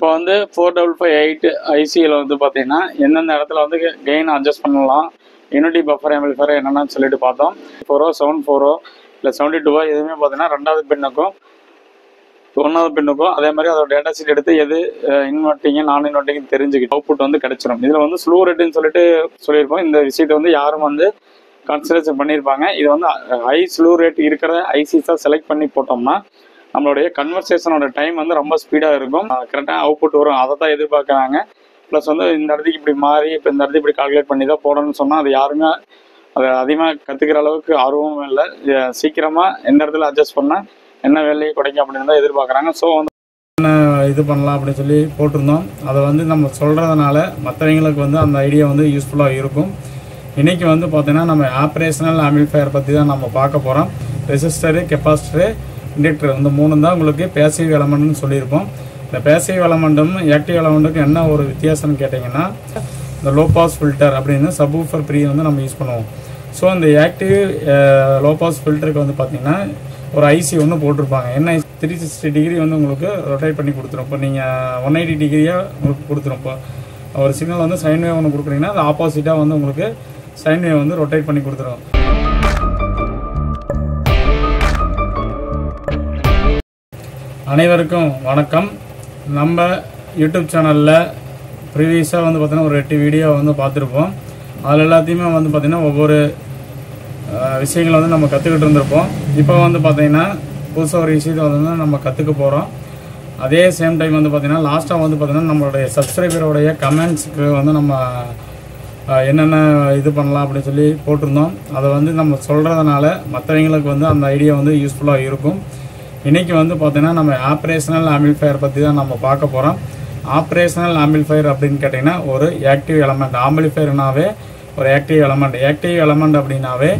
இப்போ வந்து 4558 ஐசியில் வந்து பார்த்தீங்கன்னா எந்தெந்த இடத்துல வந்து கெயின் அட்ஜஸ்ட் பண்ணலாம், யூனிட்டி பஃபர் ஆம்பிளிஃபையர் என்னென்னு சொல்லிட்டு பார்த்தோம். 4 74 இல்லை 72 எதுவுமே பார்த்தீங்கன்னா ரெண்டாவது பின்னுக்கும் ஒன்றாவது பின்னுக்கும் அதே மாதிரி அதோட டேட்டா ஷீட் எடுத்து எது இன்வெர்ட்டிங்கு நான் இன்வெர்ட்டிங் தெரிஞ்சுக்கிட்டு அவுட்புட் வந்து கிடைச்சிடும். இதில் வந்து ஸ்லூ ரேட்டுன்னு சொல்லிட்டு சொல்லியிருப்போம். இந்த விஷயத்தை வந்து யாரும் வந்து கன்சிடரேஷன் பண்ணியிருப்பாங்க. இது வந்து ஹை ஸ்லூ ரேட் இருக்கிற ஐசிஸாக செலக்ட் பண்ணி போட்டோம்னா நம்மளுடைய கன்வர்சேஷனோட டைம் வந்து ரொம்ப ஸ்பீடாக இருக்கும், கரெக்டாக அவுட்புட் வரும். அதை தான் எதிர்பார்க்குறாங்க. ப்ளஸ் வந்து இந்த இடத்துக்கு இப்படி மாறி இப்போ இந்த இடத்துக்கு இப்படி கால்குலேட் பண்ணி தான் போடணும்னு சொன்னால் அது யாருமே அதை அதிகமாக கற்றுக்கிற அளவுக்கு ஆர்வமும் இல்லை. சீக்கிரமாக எந்த இடத்துல அட்ஜஸ்ட் பண்ணால் என்ன வேலையை கிடைக்கும் அப்படின்னு தான் எதிர்பார்க்குறாங்க. ஸோ வந்து என்ன இது பண்ணலாம் அப்படின்னு சொல்லி போட்டிருந்தோம். அதை வந்து நம்ம சொல்கிறதுனால மற்றவங்களுக்கு வந்து அந்த ஐடியா வந்து யூஸ்ஃபுல்லாக இருக்கும். இன்றைக்கி வந்து பார்த்திங்கன்னா நம்ம ஆப்ரேஷனல் ஆம்பிளிஃபையர் பற்றி தான் நம்ம பார்க்க போகிறோம். ரெசிஸ்டரு, கெப்பாசிட்டரு, இண்டக்டர் இந்த மூணு தான் உங்களுக்கு பேசிவ் எலமெண்ட்னு சொல்லியிருப்போம். இந்த பேசிவ் எலமெண்ட்டும் ஆக்டிவ் எலமெண்ட்டுக்கும் என்ன ஒரு வித்தியாசம்னு கேட்டிங்கன்னா, இந்த லோ பாஸ் ஃபில்டர் அப்படின்னு சப்வூஃபர் ப்ரீ வந்து நம்ம யூஸ் பண்ணுவோம். ஸோ இந்த ஆக்டிவ் லோ பாஸ் ஃபில்டருக்கு வந்து பார்த்திங்கன்னா ஒரு ஐசி ஒன்று போட்டிருப்பாங்க. என்ன 360 டிகிரி வந்து உங்களுக்கு ரொட்டேட் பண்ணி கொடுத்துரும். இப்போ நீங்கள் 180 டிகிரியாக உங்களுக்கு கொடுத்துரும். இப்போ ஒரு சிக்னல் வந்து சைன் வேவ் ஒன்று கொடுக்குறீங்கன்னா அது ஆப்போசிட்டாக வந்து உங்களுக்கு சைன் வேவ் வந்து ரொட்டேட் பண்ணி கொடுத்துரும். அனைவருக்கும் வணக்கம். நம்ம யூடியூப் சேனலில் ப்ரீவியஸாக வந்து பார்த்தீங்கன்னா ஒரு 8 வீடியோ வந்து பார்த்துருப்போம். அதில் எல்லாத்தையுமே வந்து பார்த்திங்கன்னா ஒவ்வொரு விஷயங்களை வந்து நம்ம கற்றுக்கிட்டு இருந்திருப்போம். இப்போ வந்து பார்த்திங்கன்னா புதுசாக ஒரு விஷயத்தை வந்து நம்ம கற்றுக்க போகிறோம். அதே சேம் டைம் வந்து பார்த்திங்கன்னா லாஸ்ட்டாக வந்து பார்த்திங்கன்னா நம்மளுடைய சப்ஸ்கிரைபருடைய கமெண்ட்ஸுக்கு வந்து நம்ம என்னென்ன இது பண்ணலாம் அப்படின்னு சொல்லி போட்டிருந்தோம். அதை வந்து நம்ம சொல்கிறதுனால மற்றவங்களுக்கு வந்து அந்த ஐடியா வந்து யூஸ்ஃபுல்லாக இருக்கும். இன்றைக்கி வந்து பார்த்திங்கன்னா நம்ம ஆப்ரேஷனல் ஆம்பிளிஃபையர் பற்றி தான் நம்ம பார்க்க போகிறோம். ஆப்ரேஷனல் ஆம்பிளிஃபையர் அப்படின்னு கேட்டிங்கன்னா ஒரு ஆக்டிவ் எலமெண்ட். ஆம்பிளிஃபையர்னாவே ஒரு ஆக்டிவ் எலமெண்ட். ஆக்டிவ் எலமெண்ட் அப்படின்னாவே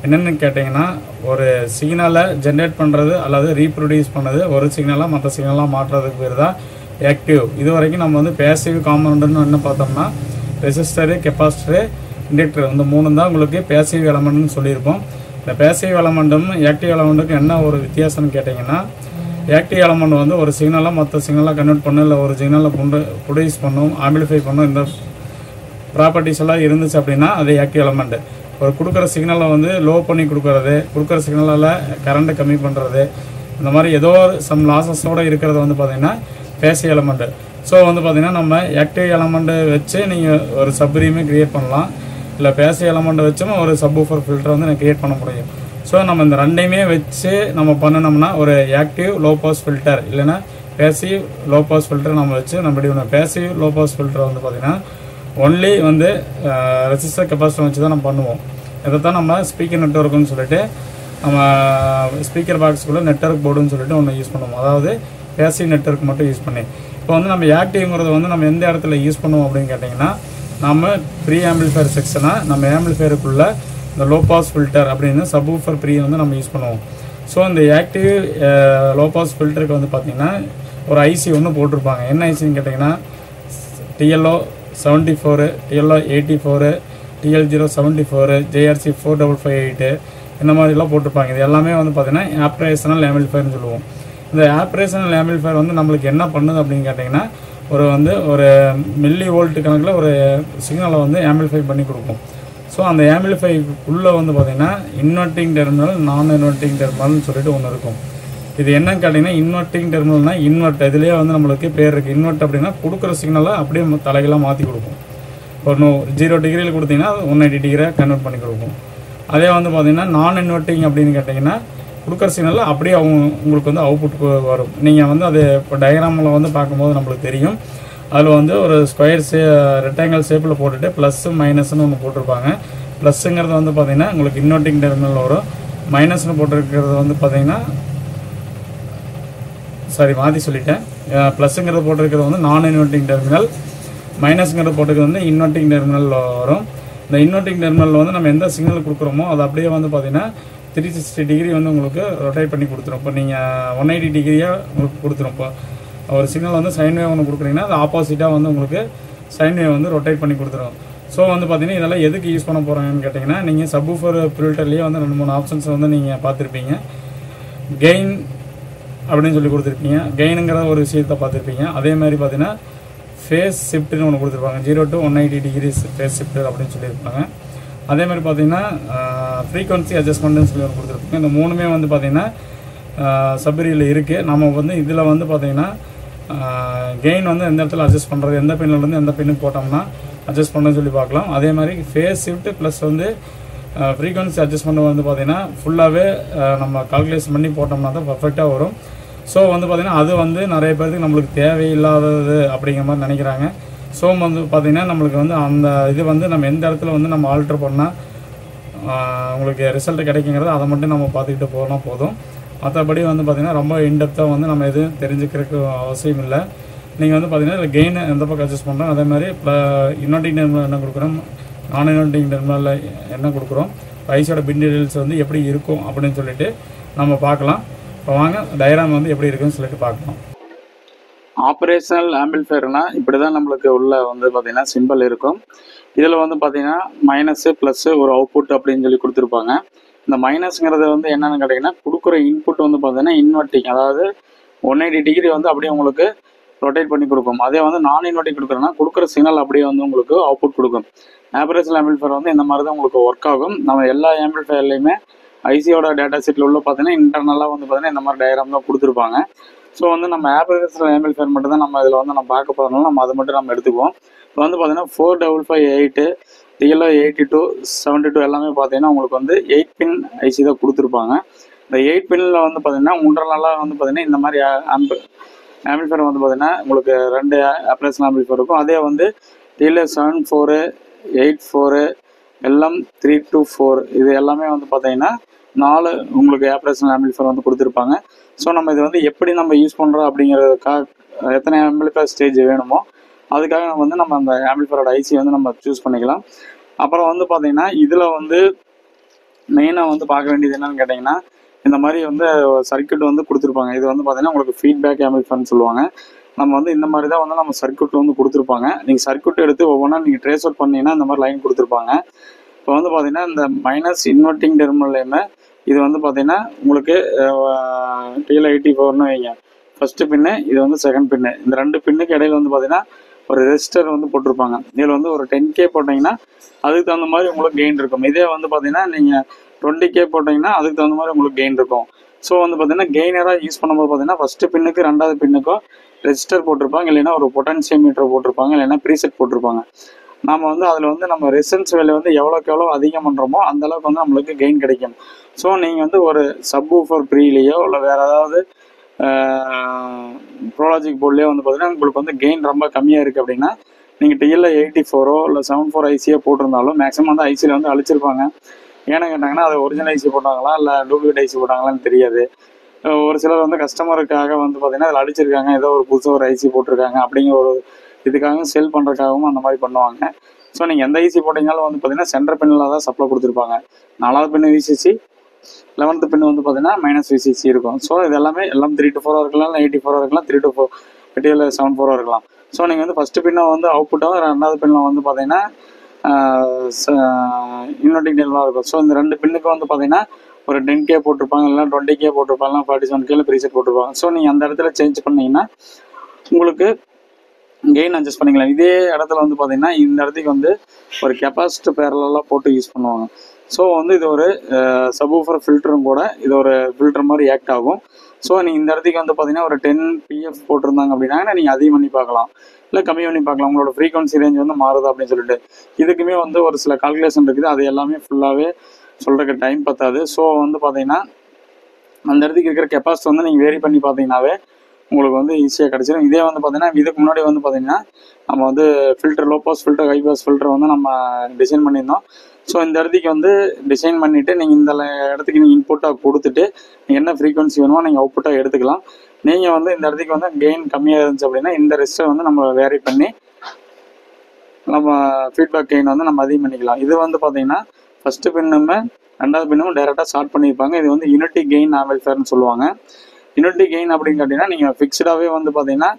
என்னென்னு கேட்டிங்கன்னா ஒரு சிக்னலை ஜென்ரேட் பண்ணுறது அல்லது ரீப்ரொடியூஸ் பண்ணுறது, ஒரு சிக்னலாக மற்ற சிக்னலாக மாற்றுறதுக்கு பேர் தான் ஆக்டிவ். இது வரைக்கும் நம்ம வந்து பேசிவ் காம்பனண்ட்னு என்ன பார்த்தோம்னா ரெசிஸ்டரு, கெப்பாசிட்டரு, இண்டக்டர் இந்த மூணு தான் உங்களுக்கு பேசிவ் எலமெண்ட்னு சொல்லியிருப்போம். இந்த பேசிவ் எலமெண்ட்டும் ஆக்டிவ் எலமெண்ட்டுக்கும் என்ன ஒரு வித்தியாசம்னு கேட்டிங்கன்னா, ஆக்டிவ் எலமெண்ட் வந்து ஒரு சிக்னலாக மற்ற சிக்னலாக கன்வெர்ட் பண்ணும், இல்லை ஒரு சிக்னலை ப்ரொடியூஸ் பண்ணும், ஆம்பிளிஃபை பண்ணும். இந்த ப்ராப்பர்ட்டிஸ் எல்லாம் இருந்துச்சு அப்படின்னா அது ஆக்டிவ் எலமெண்ட். ஒரு கொடுக்குற சிக்னலை வந்து லோ பண்ணி கொடுக்கறது, கொடுக்குற சிக்னலில் கரண்ட்டை கம்மி பண்ணுறது, இந்த மாதிரி ஏதோ சம் லாசஸோடு இருக்கிறது வந்து பார்த்திங்கன்னா பேசிவ் எலமெண்ட்டு. ஸோ வந்து பார்த்திங்கன்னா நம்ம ஆக்டிவ் எலமெண்ட்டை வச்சு நீங்கள் ஒரு சப்ரீமே க்ரியேட் பண்ணலாம், இல்லை பேசிவ் எலமெண்ட்டை வச்சும் ஒரு சப்வூஃபர் ஃபில்டர் வந்து க்ரியேட் பண்ண முடியும். ஸோ நம்ம இந்த ரெண்டையுமே வச்சு நம்ம பண்ணினோம்னா ஒரு ஆக்டிவ் லோ பாஸ் ஃபில்டர் இல்லைன்னா பேசிவ் லோ பாஸ் ஃபில்டர் நம்ம வச்சு நம்ம எப்படி பண்ணோம். பேசிவ் லோ பாஸ் ஃபில்டர் வந்து பார்த்திங்கன்னா ஒன்லி வந்து ரெசிஸ்டர் கெப்பாசிட்டர் வச்சு தான் நம்ம பண்ணுவோம். இதை தான் நம்ம ஸ்பீக்கர் நெட்வொர்க்குன்னு சொல்லிட்டு நம்ம ஸ்பீக்கர் பாக்ஸுக்குள்ளே நெட்வொர்க் போர்டுன்னு சொல்லிட்டு ஒன்று யூஸ் பண்ணுவோம். அதாவது பேசிவ் நெட்வொர்க் மட்டும் யூஸ் பண்ணி. இப்போ வந்து நம்ம ஆக்டிவ்ங்கிறத வந்து நம்ம எந்த இடத்துல யூஸ் பண்ணுவோம் அப்படின்னு கேட்டிங்கன்னா, நம்ம ப்ரீ ஆம்பிளிஃபையர் செக்ஷனாக நம்ம ஆம்பிளிஃபையருக்குள்ளே இந்த லோ பாஸ் ஃபில்டர் அப்படின்னு சப்வூஃபர் ப்ரீ வந்து நம்ம யூஸ் பண்ணுவோம். ஸோ இந்த ஆக்டிவ் லோ பாஸ் ஃபில்டருக்கு வந்து பார்த்திங்கன்னா ஒரு ஐசி ஒன்று போட்டிருப்பாங்க. என்ன ஐசின்னு கேட்டிங்கன்னா TLO 74, TLO 84, TL0 74, JRC 4558 இந்த மாதிரிலாம் போட்டிருப்பாங்க. இது எல்லாமே வந்து பார்த்திங்கன்னா ஆப்ரேஷனல் ஆம்பிளிஃபையர்னு சொல்லுவோம். இந்த ஆப்ரேஷனல் ஆம்பிளிஃபையர் வந்து நம்மளுக்கு என்ன பண்ணுது அப்படின்னு கேட்டிங்கன்னா, ஒரு மில்லி வோல்ட் கணக்கில் ஒரு சிக்னலை வந்து ஆம்பிளிஃபை பண்ணி கொடுக்கும். ஸோ அந்த ஆம்பிளிஃபைக்குள்ளே வந்து பார்த்திங்கன்னா இன்வெர்ட்டிங் டெர்மினல், நான் இன்வெர்ட்டிங் டெர்மினல்னு சொல்லிட்டு ஒன்று இருக்கும். இது என்னன்னு கேட்டிங்கன்னா இன்வெர்ட்டிங் டெர்மினல்னால் இன்வெர்ட், இதுலேயே வந்து நம்மளுக்கு பேர் இருக்குது. இன்வெர்ட் அப்படின்னா கொடுக்குற சிக்னலை அப்படியே தலைகளாக மாற்றி கொடுக்கும். ஒரு 0 டிகிரியில் கொடுத்தீங்கன்னா 180 டிகிரியாக கன்வெர்ட் பண்ணி கொடுக்கும். அதே வந்து பார்த்திங்கன்னா நான் இன்வெர்ட்டிங் அப்படின்னு கேட்டிங்கன்னா கொடுக்குற சிக்னலில் அப்படியே உங்களுக்கு வந்து அவுட்புட் வரும். நீங்கள் வந்து அது இப்போ டயக்ராமில் வந்து பார்க்கும்போது நம்மளுக்கு தெரியும். அதில் வந்து ஒரு ஸ்கொயர் ரெக்டாங்கிள் ஷேப்பில் போட்டுட்டு ப்ளஸ்ஸு மைனஸ்ன்னு ஒன்று போட்டிருப்பாங்க. ப்ளஸ்ஸுங்கிறது வந்து பார்த்திங்கன்னா உங்களுக்கு இன்வெர்ட்டிங் டெர்மினல் வரும். மைனஸ்னு போட்டிருக்கிறது வந்து பார்த்திங்கன்னா மாற்றி சொல்லிட்டேன். ப்ளஸ்ஸுங்கிறது போட்டிருக்கிறது வந்து நான் இன்வெர்ட்டிங் டெர்மினல், மைனஸ்ங்கிறது போட்டிருக்கிறது வந்து இன்வெர்ட்டிங் டெர்மினல் வரும். இந்த இன்வெர்ட்டிங் டெர்மினல் வந்து நம்ம எந்த சிக்னல் கொடுக்குறோமோ அது அப்படியே வந்து பார்த்திங்கன்னா 360 டிகிரி வந்து உங்களுக்கு ரொட்டேட் பண்ணி கொடுத்துரும். இப்போ நீங்கள் 180 டிகிரியாக உங்களுக்கு கொடுத்துரும். இப்போ ஒரு சிக்னல் வந்து சைன் வேவ் ஒன்று கொடுக்குறீங்கன்னா அது ஆப்போசிட்டாக வந்து உங்களுக்கு சைன் வேவ் வந்து ரொட்டேட் பண்ணி கொடுத்துரும். ஸோ வந்து பார்த்திங்கன்னா இதெல்லாம் எதுக்கு யூஸ் பண்ண போகிறாங்கன்னு கேட்டிங்கன்னா, நீங்கள் சப்வூஃபர் ஃபில்டர்லேயே வந்து 2-3 ஆப்ஷன்ஸ் வந்து நீங்கள் பார்த்துருப்பீங்க. கெயின் அப்படின்னு சொல்லி கொடுத்துருப்பீங்க. கெயினுங்கிற ஒரு விஷயத்தை பார்த்துருப்பீங்க. அதே மாதிரி பார்த்தீங்கன்னா ஃபேஸ் ஷிஃப்ட்னு ஒன்று கொடுத்துருப்பாங்க. 0 to 180 degrees ஃபேஸ் ஷிஃப்ட் அப்படின்னு சொல்லியிருப்பாங்க. அதே மாதிரி பார்த்தீங்கன்னா ஃப்ரீக்வன்சி அட்ஜஸ்ட்மெண்ட்னு சொல்லி ஒன்று கொடுத்துருப்பாங்க. இந்த மூணுமே வந்து பார்த்தீங்கன்னா சப்ரியில் இருக்குது. நம்ம வந்து இதில் வந்து பார்த்தீங்கன்னா கெயின் வந்து எந்த இடத்துல அட்ஜஸ்ட் பண்ணுறது, எந்த பின்னிலேருந்து எந்த பின்னுக்கு போட்டோம்னா அட்ஜஸ்ட் பண்ண சொல்லி பார்க்கலாம். அதே மாதிரி ஃபேஸ் ஷிஃப்ட் ப்ளஸ் வந்து ஃப்ரீக்வன்சி அட்ஜஸ்ட்மெண்ட் வந்து பார்த்திங்கன்னா ஃபுல்லாகவே நம்ம கால்குலேஷன் பண்ணி போட்டோம்னா தான் பர்ஃபெக்டாக வரும். ஸோ வந்து பார்த்திங்கன்னா அது வந்து நிறைய பேருக்கு நம்மளுக்கு தேவையில்லாதது அப்படிங்கிற மாதிரி நினைக்கிறாங்க. ஸோ வந்து பார்த்திங்கன்னா நம்மளுக்கு வந்து அந்த இது வந்து நம்ம எந்த இடத்துல வந்து நம்ம ஆல்ட்ரு பண்ணால் உங்களுக்கு ரிசல்ட் கிடைக்குங்கிறது அதை மட்டும் நம்ம பார்த்துக்கிட்டு போனால் போதும். மற்றபடி வந்து பார்த்திங்கன்னா ரொம்ப இன்டெப்த்தாக வந்து நம்ம எதுவும் தெரிஞ்சுக்கிறதுக்கு அவசியம் இல்லை. நீங்கள் வந்து பார்த்திங்கன்னா கெயின் எந்த பக்கம் அட்ஜஸ்ட் பண்ணுறோம், அதே மாதிரி இன்வெர்ட்டிங் டெர்மினல் என்ன கொடுக்குறோம், நான் இன்வெர்ட்டிங் டெர்மினலில் என்ன கொடுக்குறோம், ஐசியோட பின் டீடைல்ஸ் வந்து எப்படி இருக்கும் அப்படின்னு சொல்லிட்டு நம்ம பார்க்கலாம். இப்போ வாங்க டயக்ராம் வந்து எப்படி இருக்குன்னு சொல்லிட்டு பார்க்கலாம். ஆப்ரேஷனல் ஆம்பிளிஃபையர்னா இப்படி தான் நம்மளுக்கு உள்ள வந்து பார்த்திங்கன்னா சிம்பிள் இருக்கும். இதில் வந்து பார்த்திங்கன்னா மைனஸு ப்ளஸ்ஸு ஒரு அவுட்புட் அப்படின்னு சொல்லி கொடுத்துருப்பாங்க. இந்த மைனஸ்ங்கிறது வந்து என்னென்னு கேட்டிங்கன்னா கொடுக்குற இன்புட் வந்து பார்த்திங்கன்னா இன்வெர்ட்டிங், அதாவது 180 டிகிரி வந்து அப்படியே உங்களுக்கு ரொட்டேட் பண்ணி கொடுக்கும். அதே வந்து நான் இன்வெர்ட்டிங் கொடுக்குறேன்னா கொடுக்குற சிக்னல் அப்படியே வந்து உங்களுக்கு அவுட்புட் கொடுக்கும். ஆப்ரேஷனல் ஆம்பிளிஃபையர் வந்து இந்த மாதிரி தான் உங்களுக்கு ஒர்க் ஆகும். நம்ம எல்லா ஆம்பிளிஃபையர்லையுமே ஐசியோட டேட்டா ஷீட்டில் உள்ள பார்த்தீங்கன்னா இன்டர்னலாக வந்து பார்த்தீங்கன்னா இந்த மாதிரி டயக்ராம் தான் கொடுத்துருப்பாங்க. ஸோ வந்து நம்ம ஆப்ரேஷனல் ஆம்பிளிஃபையர் மட்டும் தான் நம்ம இதில் வந்து நம்ம பார்க்க போகிறதுனால நம்ம அதை மட்டும் நம்ம எடுத்துக்குவோம். இப்போ வந்து பார்த்தீங்கன்னா 4558 TL82 72 எல்லாமே பார்த்தீங்கன்னா உங்களுக்கு வந்து 8 பின் ஐசி தான் கொடுத்துருப்பாங்க. இந்த 8 பின்னில் வந்து பார்த்தீங்கன்னா இன்டர்னலாக வந்து பார்த்தீங்கன்னா இந்த மாதிரி ஆம்பிளிஃபையர் வந்து பார்த்தீங்கன்னா உங்களுக்கு 2 ஆப்ரேஷனல் ஆம்பிளிஃபையர் இருக்கும். அதே வந்து TL74 84 LM324 இது எல்லாமே வந்து பார்த்தீங்கன்னா 4 உங்களுக்கு ஆப்ரேஷனல் ஆம்பிளிஃபையர் வந்து கொடுத்துருப்பாங்க. ஸோ நம்ம இது வந்து எப்படி நம்ம யூஸ் பண்ணுறோம் அப்படிங்கிறதுக்காக எத்தனை ஆம்பிளிஃபையர் ஸ்டேஜ் வேணுமோ அதுக்காக வந்து நம்ம அந்த ஆம்பிளிஃபையரோட ஐசி வந்து நம்ம சூஸ் பண்ணிக்கலாம். அப்புறம் வந்து பார்த்தீங்கன்னா இதில் வந்து மெயினாக வந்து பார்க்க வேண்டியது என்னன்னு கேட்டிங்கன்னா இந்த மாதிரி வந்து சர்க்யூட் வந்து கொடுத்துருப்பாங்க. இது வந்து பார்த்தீங்கன்னா உங்களுக்கு ஃபீட்பேக் ஆம்பிளிஃபையர்னு சொல்லுவாங்க. நம்ம வந்து இந்த மாதிரி தான் வந்து நம்ம சர்க்யூட் வந்து கொடுத்துருப்பாங்க. நீங்கள் சர்க்யூட் எடுத்து ஒவ்வொன்றா நீங்கள் ட்ரேஸ் அவுட் பண்ணிங்கன்னா இந்த மாதிரி லைன் கொடுத்துருப்பாங்க. இப்போ வந்து பார்த்தீங்கன்னா இந்த மைனஸ் இன்வெர்ட்டிங் டெர்மினல்லையுமே இது வந்து பார்த்தீங்கன்னா உங்களுக்கு TL84ன்னு வைங்க, ஃபஸ்ட்டு பின்னு, இது வந்து செகண்ட் பின்னு. இந்த 2 பின்னுக்கு இடையில வந்து பார்த்தீங்கன்னா ஒரு ரெஜிஸ்டர் வந்து போட்டிருப்பாங்க. இதில் வந்து ஒரு 10K போட்டிங்கன்னா அதுக்கு தகுந்த மாதிரி உங்களுக்கு கெயின் இருக்கும். இதே வந்து பார்த்தீங்கன்னா நீங்கள் 20K போட்டிங்கன்னா அதுக்கு தகுந்த மாதிரி உங்களுக்கு கெயின் இருக்கும். ஸோ வந்து பார்த்தீங்கன்னா கெயினராக யூஸ் பண்ணும்போது பார்த்தீங்கன்னா ஃபஸ்ட்டு பின்னுக்கு 2வது பின்னுக்கும் ரெஜிஸ்டர் போட்டிருப்பாங்க, இல்லைன்னா ஒரு பொட்டன்சியோமீட்டர் போட்டிருப்பாங்க, இல்லைன்னா ப்ரீசெட் போட்டிருப்பாங்க. நம்ம வந்து அதில் வந்து நம்ம ரெசிஸ்டன்ஸ் வேல்யூ வந்து எவ்வளோக்கு எவ்வளோ அதிகம் பண்ணுறோமோ அந்தளவுக்கு வந்து நம்மளுக்கு கெயின் கிடைக்கும். ஸோ நீங்கள் வந்து ஒரு சப்வூஃபர் ப்ரீலேயோ இல்லை வேறு ஏதாவது ப்ரோலாஜிக் போர்ட்லேயே வந்து பார்த்தீங்கன்னா உங்களுக்கு வந்து கெயின் ரொம்ப கம்மியாக இருக்குது அப்படின்னா நீங்கள் TL84 இல்லை 74 ஐசியோ போட்டிருந்தாலும் மேக்ஸிமம் வந்து ஐசியில் வந்து அழிச்சிருப்பாங்க. ஏன்னு கேட்டாங்கன்னா அது ஒரிஜினல் ஐசி போட்டாங்களா இல்லை டூப்ளிகேட் ஐசி போட்டாங்களான்னு தெரியாது. ஒரு சிலர் வந்து கஸ்டமருக்காக வந்து பார்த்தீங்கன்னா அதில் அடிச்சிருக்காங்க, ஏதோ ஒரு புதுசாக ஒரு ஐசி போட்டிருக்காங்க அப்படிங்கிற ஒரு இதுக்காகவும் செல் பண்ணுறதுக்காகவும் அந்த மாதிரி பண்ணுவாங்க. ஸோ நீங்கள் எந்த ஐசி போட்டிங்கனாலும் வந்து பார்த்தீங்கன்னா சென்டர் பின்னில் தான் சப்ளை கொடுத்துருப்பாங்க. 4வது பின்னு VCC, 11th பின் வந்து பார்த்தீங்கன்னா மைனஸ் VCC இருக்கும். ஸோ இது எல்லாமே எல்லாம் 3 to 4 இருக்கலாம், 84 இருக்கலாம், 3 to 4 TL74 இருக்கலாம். ஸோ நீங்கள் வந்து ஃபஸ்ட்டு பின்னை வந்து அவுட்புட்டாக, 2வது பின்னில் வந்து பார்த்தீங்கன்னா இன்வெர்ட்டிங் டெர்மினலாக இருக்கும். ஸோ இந்த 2 பின்னுக்கு வந்து பார்த்தீங்கன்னா ஒரு 10K போட்டிருப்பாங்க, இல்லைனா 20K போட்டிருப்பாங்க, 47K ப்ரீசெட் போட்டிருப்பாங்க. ஸோ நீங்கள் அந்த இடத்துல சேஞ்ச் பண்ணிங்கன்னா உங்களுக்கு கெயின் அட்ஜஸ்ட் பண்ணிக்கலாம். இதே இடத்துல வந்து பார்த்தீங்கன்னா இந்த இடத்துக்கு வந்து ஒரு கெப்பாசிட்டர் பேரலாக போட்டு யூஸ் பண்ணுவாங்க. ஸோ வந்து இது ஒரு சப்வூஃபர் ஃபில்டரும் கூட, இது ஒரு ஃபில்டர் மாதிரி ஆக்ட் ஆகும். ஸோ நீங்கள் இந்த இடத்துக்கு வந்து பார்த்தீங்கன்னா ஒரு 10 PF போட்டிருந்தாங்க அப்படின்னா நீங்கள் அதிகம் பண்ணி பார்க்கலாம், இல்லை கம்மி பண்ணி பார்க்கலாம். உங்களோட ஃப்ரீக்வன்சி ரேஞ்ச் வந்து மாறுது அப்படின்னு சொல்லிட்டு இதுக்குமே வந்து ஒரு சில கால்குலேஷன் இருக்குது. அது எல்லாமே ஃபுல்லாகவே சொல்கிறதுக்கு டைம் பத்தாது. ஸோ வந்து பார்த்தீங்கன்னா அந்த இடத்துக்கு இருக்கிற கெப்பாசிட்டி வந்து நீங்கள் வேரி பண்ணி பார்த்தீங்கன்னாவே உங்களுக்கு வந்து ஈஸியாக கிடச்சிடும். இதே வந்து பார்த்தீங்கன்னா இதுக்கு முன்னாடி வந்து பார்த்தீங்கன்னா நம்ம வந்து filter, low pass filter, high pass filter வந்து நம்ம டிசைன் பண்ணியிருந்தோம். ஸோ இந்த இடத்துக்கு வந்து டிசைன் பண்ணிவிட்டு நீங்கள் இந்த இடத்துக்கு நீங்கள் இன்புட்டாக கொடுத்துட்டு நீங்கள் என்ன ஃப்ரீக்வன்சி வேணுமோ நீங்கள் அவுட்புட்டாக எடுத்துக்கலாம். நீங்கள் வந்து இந்த இடத்துக்கு வந்து கெயின் கம்மியாக இருந்துச்சு அப்படின்னா இந்த ரெஸ்ட்டை வந்து நம்ம வேரி பண்ணி நம்ம ஃபீட்பேக் கெயின் வந்து நம்ம அதிகம் பண்ணிக்கலாம். இது வந்து பார்த்தீங்கன்னா ஃபஸ்ட்டு பின்னுமே 2வது பின்னும் டைரெக்டாக ஸ்டார்ட் பண்ணியிருப்பாங்க. இது வந்து யூனிட்டி கெயின் ஆம்பிளிஃபையர்னு சொல்லுவாங்க. யூனிட்டி கெயின் அப்படின்னு கேட்டிங்கன்னா நீங்கள் ஃபிக்ஸ்டாகவே வந்து பார்த்தீங்கன்னா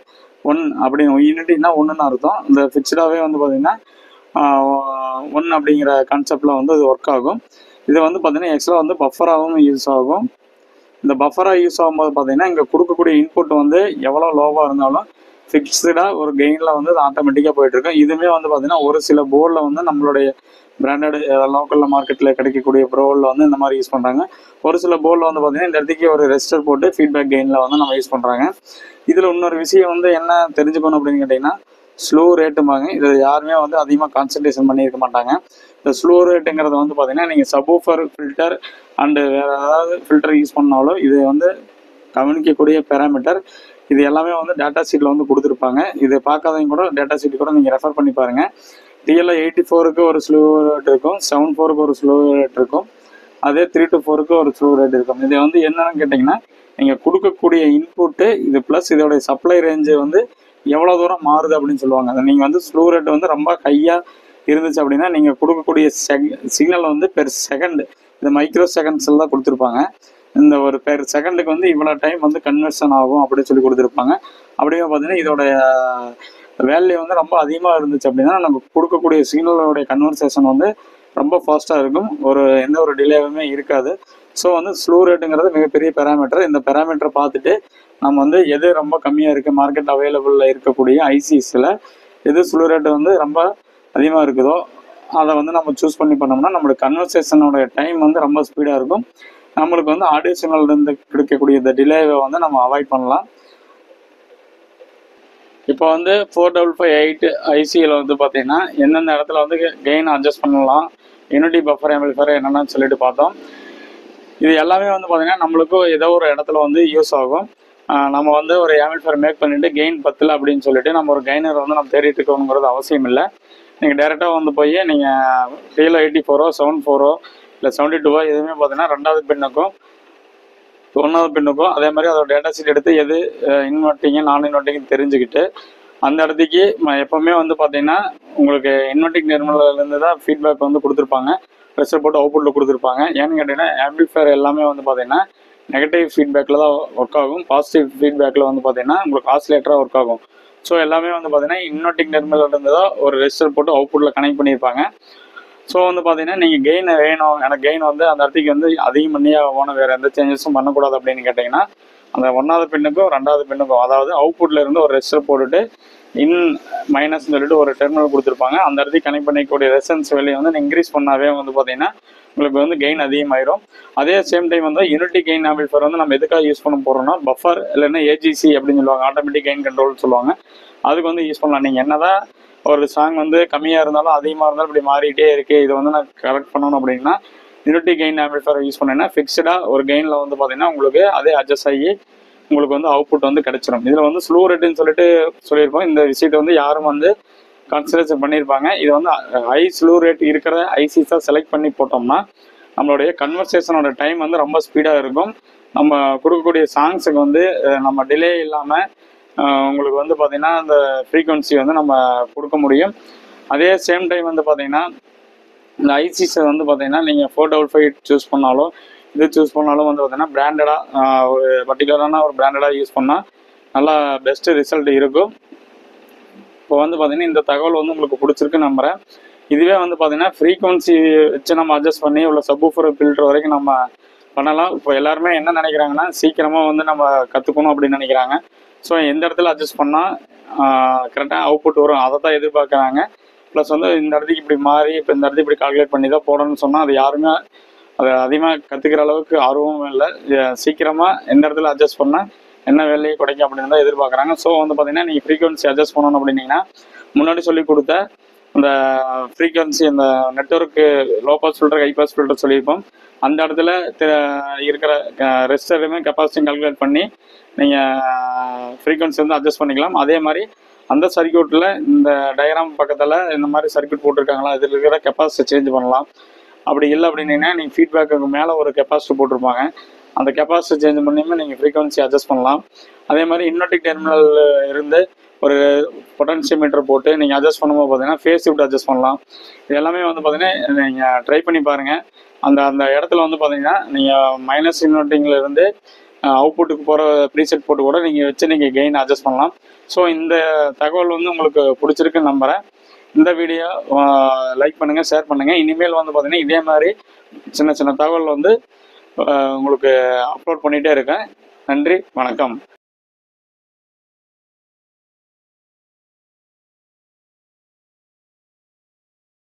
1 அப்படின்னு, யூனிட்டின்னா 1ன்னு அர்த்தம். இந்த ஃபிக்ஸ்டாகவே வந்து பார்த்தீங்கன்னா 1 அப்படிங்கிற கான்செப்டில் வந்து இது ஒர்க் ஆகும். இது வந்து பார்த்தீங்கன்னா எக்ஸ்ட்ரா வந்து பஃபராகவும் யூஸ் ஆகும். இந்த பஃபராக யூஸ் ஆகும்போது பார்த்தீங்கன்னா இங்கே கொடுக்கக்கூடிய இன்புட் வந்து எவ்வளோ லோவாக இருந்தாலும் ஃபிக்ஸ்டாக ஒரு கெயினில் வந்து ஆட்டோமேட்டிக்காக போயிட்டுருக்கும். இதுவுமே வந்து பார்த்தீங்கன்னா ஒரு சில போர்டில் வந்து நம்மளுடைய பிராண்டட் லோக்கலில் மார்க்கெட்டில் கிடைக்கக்கூடிய ப்ரோவில் வந்து இந்த மாதிரி யூஸ் பண்ணுறாங்க. ஒரு சில போர்டில் வந்து பார்த்தீங்கன்னா இந்த இடத்துக்கு ஒரு ரெஜிஸ்டர் போட்டு ஃபீட்பேக் கெயினில் வந்து நம்ம யூஸ் பண்ணுறாங்க. இதில் இன்னொரு விஷயம் வந்து என்ன தெரிஞ்சுக்கணும் அப்படின்னு கேட்டிங்கன்னா ஸ்லோ ரேட்டுமாங்க. இதை யாருமே வந்து அதிகமாக கான்சன்ட்ரேஷன் பண்ணியிருக்க மாட்டாங்க. இந்த ஸ்லோ ரேட்டுங்கிறது வந்து பார்த்தீங்கன்னா நீங்கள் சப்வூஃபர் ஃபில்டர் அண்டு வேறு ஏதாவது ஃபில்டர் யூஸ் பண்ணாலும் இது வந்து கவனிக்கக்கூடிய பேராமீட்டர். இது எல்லாமே வந்து டேட்டா ஷீட்டில் வந்து கொடுத்துருப்பாங்க. இது பார்க்காதவங்க கூட டேட்டா ஷீட் கூட நீங்கள் ரெஃபர் பண்ணி பாருங்கள். டிஎல்ஐ 84க்கு ஒரு ஸ்லோ ரேட் இருக்கும், 74க்கு ஒரு ஸ்லோ ரேட் இருக்கும், அதே 3 to 4க்கு ஒரு ஸ்லோ ரேட் இருக்கும். இது வந்து என்னன்னு கேட்டிங்கன்னா நீங்கள் கொடுக்கக்கூடிய இன்புட்டு இது ப்ளஸ் இதோடைய சப்ளை ரேஞ்சு வந்து எவ்வளோ தூரம் மாறுது அப்படின்னு சொல்லுவாங்க. அதை நீங்கள் வந்து ஸ்லோ ரேட் வந்து ரொம்ப ஹையாக இருந்துச்சு அப்படின்னா நீங்கள் கொடுக்கக்கூடிய சிக்னல் வந்து பெர் செகண்ட் இந்த மைக்ரோ செகண்ட்ஸில் தான் கொடுத்துருப்பாங்க. இந்த ஒரு பெர் செகண்டுக்கு வந்து இவ்வளோ டைம் வந்து கன்வர்ஷன் ஆகும் அப்படின்னு சொல்லி கொடுத்துருப்பாங்க. அப்படியே பார்த்தீங்கன்னா இதோடைய வேல்யூ வந்து ரொம்ப அதிகமாக இருந்துச்சு அப்படின்னா நம்ம கொடுக்கக்கூடிய சிக்னலோடைய கன்வர்சேஷன் வந்து ரொம்ப ஃபாஸ்ட்டாக இருக்கும், எந்த ஒரு டிலேவுமே இருக்காது. ஸோ வந்து ஸ்லோ ரேட்டுங்கிறது மிகப்பெரிய பேராமீட்டர். இந்த பேராமீட்டரை பார்த்துட்டு நம்ம வந்து எது ரொம்ப கம்மியாக இருக்குது மார்க்கெட் அவைலபிளில் இருக்கக்கூடிய ஐசிஸில் எது ஸ்லோ ரேட்டு வந்து ரொம்ப அதிகமாக இருக்குதோ அதை வந்து நம்ம சூஸ் பண்ணி பண்ணோம்னா நம்மளுக்கு கன்வர்சேஷனோட டைம் வந்து ரொம்ப ஸ்பீடாக இருக்கும். நம்மளுக்கு வந்து ஆடியோ சிக்னல்லேருந்து கிடைக்கக்கூடிய இந்த டிலேவை வந்து நம்ம அவாய்ட் பண்ணலாம். இப்போ வந்து 4558 ஐசியில் வந்து பார்த்தீங்கன்னா எந்தெந்த இடத்துல வந்து கெயின் அட்ஜஸ்ட் பண்ணலாம், யூனிட்டி பஃபர் ஆம்பிளிஃபையர் என்னென்னு சொல்லிட்டு பார்த்தோம். இது எல்லாமே வந்து பார்த்தீங்கன்னா நம்மளுக்கும் ஏதோ ஒரு இடத்துல வந்து யூஸ் ஆகும். நம்ம வந்து ஒரு ஆம்பிளிஃபையர் மேக் பண்ணிவிட்டு கெயின் பத்தல அப்படின்னு சொல்லிட்டு நம்ம ஒரு கெய்னர் வந்து நம்ம தேடிட்டு இருக்கணுங்கிறது அவசியம் இல்லை. நீங்கள் டேரெக்டாக வந்து போய் நீங்கள் டிஎல்ஐ 84 74 இல்லை 72 எதுவுமே பார்த்தீங்கன்னா 2வது பின்னுக்கும் 1வது பின்னுக்கும் அதே மாதிரி அதோட டேட்டா ஷீட் எடுத்து எது இன்வெர்ட்டிங்கு நான் இன்வெர்ட்டிங்கு தெரிஞ்சுக்கிட்டு அந்த இடத்துக்கு எப்போவுமே வந்து பார்த்தீங்கன்னா உங்களுக்கு இன்வெர்ட்டிங் டெர்மினல்லேருந்து தான் ஃபீட்பேக் வந்து கொடுத்துருப்பாங்க, ப்ரெஷர் போட்டு அவுட்புட்டில் கொடுத்துருப்பாங்க. ஏன்னு கேட்டிங்கன்னா ஆம்பிளிஃபையர் எல்லாமே வந்து பார்த்தீங்கன்னா நெகட்டிவ் ஃபீட்பேக்கில் தான் ஒர்க் ஆகும், பாசிட்டிவ் ஃபீட்பேக்கில் வந்து பார்த்தீங்கன்னா உங்களுக்கு ஆசிலேட்டராக ஒர்க் ஆகும். ஸோ எல்லாமே வந்து பார்த்தீங்கன்னா இன்வெர்ட்டிங் டெர்மினல்லேருந்து தான் ஒரு ரெஜிஸ்டர் போட்டு அவுட்புட்டில் கனெக்ட் பண்ணியிருப்பாங்க. ஸோ வந்து பார்த்தீங்கன்னா நீங்கள் கெயின் வேணும், எனக்கு கெயின் வந்து அந்த இடத்துக்கு வந்து அதிகம் பண்ணியே ஆகணும், வேறு எந்த சேஞ்சஸும் பண்ணக்கூடாது அப்படின்னு கேட்டிங்கன்னா அந்த 1வது பின்னுக்கும் 2வது பின்னுக்கும் அதாவது அவுட்புட்டில் இருந்து ஒரு ரெஜிஸ்டர் போட்டுட்டு இன் மைனஸ்ன்னு சொல்லிட்டு ஒரு டெர்மினல் கொடுத்துருப்பாங்க. அந்த இடத்துக்கு கனெக்ட் பண்ணிக்கூடிய ரெசன்ஸ் வேலையை வந்து இன்க்ரீஸ் பண்ணாவே வந்து பார்த்தீங்கன்னா உங்களுக்கு வந்து கெயின் அதிகமாயிரும். அதே சேம் டைம் வந்து யூனிட்டி கெயின் ஆம்பிளிஃபையர் வந்து நம்ம எதுக்காக யூஸ் பண்ண போகிறோம்னா பஃபர் இல்லைன்னா ஏஜிசி அப்படின்னு சொல்லுவாங்க, ஆட்டோமேட்டிக் கெயின் கண்ட்ரோல் சொல்லுவாங்க. அதுக்கு வந்து யூஸ் பண்ணலாம். நீங்கள் என்னதான் ஒரு சாங் வந்து கம்மியாக இருந்தாலும் அதிகமாக இருந்தாலும் இப்படி மாறிட்டே இருக்கு, இதை வந்து நான் கரெக்ட் பண்ணணும் அப்படின்னா யூனிட்டி கெயின் ஆம்பிளிஃபையர் யூஸ் பண்ணீங்கன்னா ஃபிக்ஸ்டாக ஒரு கெயினில் வந்து பார்த்தீங்கன்னா உங்களுக்கு அதே அட்ஜஸ்ட் ஆகி உங்களுக்கு வந்து அவுட்புட் வந்து கிடைச்சிடும். இதில் வந்து ஸ்லோ ரேட்டுன்னு சொல்லிட்டு சொல்லியிருப்போம். இந்த விஷயத்தை வந்து யாரும் வந்து கன்சிடரேஷன் பண்ணியிருப்பாங்க. இது வந்து ஹை ஸ்லோ ரேட் இருக்கிற ஐசிஸாக செலக்ட் பண்ணி போட்டோம்னா நம்மளுடைய கன்வர்சேஷனோட டைம் வந்து ரொம்ப ஸ்பீடாக இருக்கும். நம்ம கொடுக்கக்கூடிய சாங்ஸுக்கு வந்து நம்ம டிலே இல்லாமல் உங்களுக்கு வந்து பார்த்திங்கன்னா அந்த ஃப்ரீக்வன்சி வந்து நம்ம கொடுக்க முடியும். அதே சேம் டைம் வந்து பார்த்திங்கன்னா இந்த ஐசிஸை வந்து பார்த்திங்கன்னா நீங்கள் 455 சூஸ் பண்ணாலும் இது சூஸ் பண்ணாலும் வந்து பார்த்திங்கன்னா பிராண்டடாக ஒரு பர்டிகுலரான ஒரு பிராண்டடாக யூஸ் பண்ணால் நல்லா பெஸ்ட்டு ரிசல்ட் இருக்கும். இப்போ வந்து பார்த்திங்கன்னா இந்த தகவல் வந்து உங்களுக்கு பிடிச்சிருக்கு நம்புகிறேன். இதுவே வந்து பார்த்திங்கன்னா ஃப்ரீக்வன்சி வச்சு நம்ம அட்ஜஸ்ட் பண்ணி உள்ள சப்வூஃபர் ஃபில்டர் வரைக்கும் நம்ம பண்ணலாம். இப்போ எல்லாருமே என்ன நினைக்கிறாங்கன்னா சீக்கிரமாக வந்து நம்ம கற்றுக்கணும் அப்படின்னு நினைக்கிறாங்க. ஸோ எந்த இடத்துல அட்ஜஸ்ட் பண்ணால் கரெக்டாக அவுட்புட் வரும் அதை தான் எதிர்பார்க்குறாங்க. ப்ளஸ் வந்து இந்த இடத்துக்கு இப்படி மாறி இப்போ இந்த இடத்துக்கு இப்படி கால்குலேட் பண்ணி தான் போடணும்னு சொன்னால் அது யாருமே அதை அதிகமாக கற்றுக்கிற அளவுக்கு ஆர்வமும் இல்லை. சீக்கிரமாக எந்த இடத்துல அட்ஜஸ்ட் பண்ணால் என்ன வேலையை கிடைக்கும் அப்படின்னு தான் எதிர்பார்க்குறாங்க. ஸோ வந்து பார்த்திங்கன்னா நீங்கள் ஃப்ரீக்வன்சி அட்ஜஸ்ட் பண்ணணும் அப்படின்னீங்கன்னா முன்னாடி சொல்லி கொடுத்த அந்த ஃப்ரீக்வன்சி அந்த நெட்வொர்க்கு low pass filter high pass filter சொல்லியிருப்போம். அந்த இடத்துல இருக்கிற ரெஸ்டருமே கெப்பாசிட்டி கால்குலேட் பண்ணி நீங்கள் ஃப்ரீக்வன்சி வந்து அட்ஜஸ்ட் பண்ணிக்கலாம். அதே மாதிரி அந்த சர்க்யூட்டில் இந்த டயக்ராம் பக்கத்தில் இந்த மாதிரி சர்க்யூட் போட்டிருக்காங்களா இதில் இருக்கிற கெப்பாசிட்டி சேஞ்ச் பண்ணலாம். அப்படி இல்லை அப்படின்னீங்கன்னா நீங்கள் ஃபீட்பேக்கு மேலே ஒரு கெப்பாசிட்டி போட்டிருப்பாங்க, அந்த கெப்பாசிட்டி சேஞ்ச் பண்ணியுமே நீங்கள் ஃப்ரீக்வன்சி அட்ஜஸ்ட் பண்ணலாம். அதே மாதிரி இன்வெர்ட்டிங் டெர்மினல் இருந்து ஒரு பொட்டன்ஷியோமீட்டர் போட்டு நீங்கள் அட்ஜஸ்ட் பண்ணும்போது பார்த்தீங்கன்னா ஃபேஸ் ஷிஃப்ட் அட்ஜஸ்ட் பண்ணலாம். இது எல்லாமே வந்து பார்த்தீங்கன்னா நீங்கள் ட்ரை பண்ணி பாருங்கள். அந்த இடத்துல வந்து பார்த்தீங்கன்னா நீங்கள் மைனஸ் இன்வெர்ட்டிங்கில் இருந்து அவுட்புட்டுக்கு போகிற ப்ரீசெட் போட்டு கூட நீங்கள் வச்சு நீங்கள் கெயின் அட்ஜஸ்ட் பண்ணலாம். ஸோ இந்த தகவல் வந்து உங்களுக்கு பிடிச்சிருக்குன்னு நம்புகிறேன். இந்த வீடியோ லைக் பண்ணுங்கள், ஷேர் பண்ணுங்கள். இனிமேல் வந்து பார்த்தீங்கன்னா இதே மாதிரி சின்ன சின்ன தகவல் வந்து உங்களுக்கு அப்லோட் பண்ணிகிட்டே இருக்கேன். நன்றி, வணக்கம்.